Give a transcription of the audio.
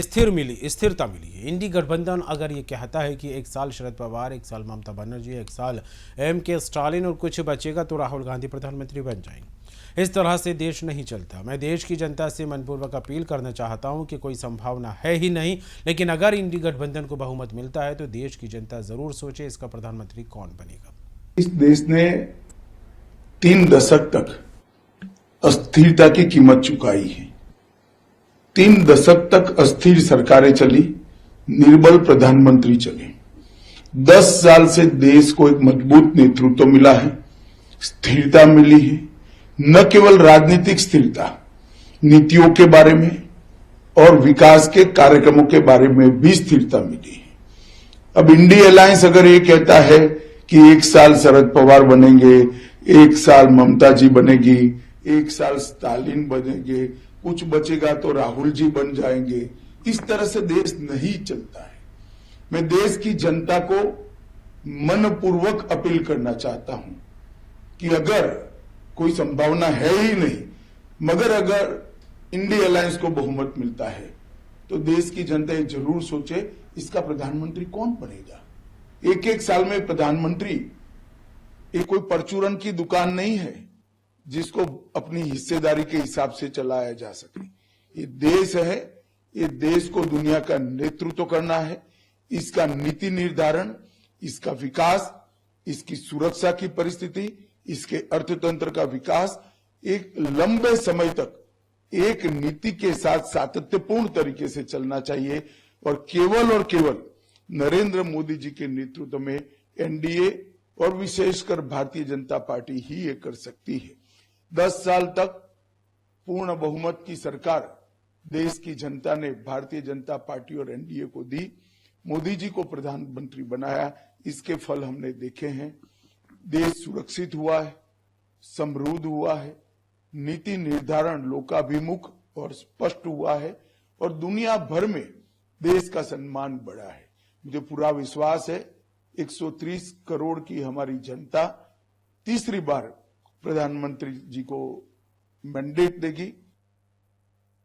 स्थिरता मिली है। इंडी गठबंधन अगर ये कहता है कि एक साल शरद पवार, एक साल ममता बनर्जी, एक साल के स्टालिन और कुछ बचेगा तो राहुल गांधी प्रधानमंत्री बन जाएंगे। इस तरह से देश नहीं चलता। मैं देश की जनता से मनपूर्वक अपील करना चाहता हूं कि कोई संभावना है ही नहीं, लेकिन अगर इंडी गठबंधन को बहुमत मिलता है तो देश की जनता जरूर सोचे इसका प्रधानमंत्री कौन बनेगा। इस देश ने 3 दशक तक अस्थिरता की कीमत चुकाई है। 3 दशक तक अस्थिर सरकारें चली, निर्बल प्रधानमंत्री चले। 10 साल से देश को एक मजबूत नेतृत्व मिला है, स्थिरता मिली है। न केवल राजनीतिक स्थिरता, नीतियों के बारे में और विकास के कार्यक्रमों के बारे में भी स्थिरता मिली है। अब इंडी अलायंस अगर ये कहता है कि एक साल शरद पवार बनेंगे, एक साल ममता जी बनेगी, एक साल स्टालिन बनेंगे, कुछ बचेगा तो राहुल जी बन जाएंगे, इस तरह से देश नहीं चलता है। मैं देश की जनता को मनपूर्वक अपील करना चाहता हूं कि अगर कोई संभावना है ही नहीं, मगर अगर इंडी अलायंस को बहुमत मिलता है तो देश की जनता ये जरूर सोचे इसका प्रधानमंत्री कौन बनेगा। एक एक साल में प्रधानमंत्री ये कोई परचूरन की दुकान नहीं है जिसको अपनी हिस्सेदारी के हिसाब से चलाया जा सके। ये देश है, ये देश को दुनिया का नेतृत्व करना है। इसका नीति निर्धारण, इसका विकास, इसकी सुरक्षा की परिस्थिति, इसके अर्थतंत्र का विकास एक लंबे समय तक एक नीति के साथ सातत्यपूर्ण तरीके से चलना चाहिए और केवल नरेंद्र मोदी जी के नेतृत्व में एनडीए और विशेषकर भारतीय जनता पार्टी ही ये कर सकती है। 10 साल तक पूर्ण बहुमत की सरकार देश की जनता ने भारतीय जनता पार्टी और एनडीए को दी। मोदी जी को प्रधानमंत्री बनाया, इसके फल हमने देखे हैं। देश सुरक्षित हुआ है, समृद्ध हुआ है, नीति निर्धारण लोकाभिमुख और स्पष्ट हुआ है और दुनिया भर में देश का सम्मान बढ़ा है। मुझे पूरा विश्वास है 130 करोड़ की हमारी जनता तीसरी बार प्रधानमंत्री जी को मैंडेट देगी।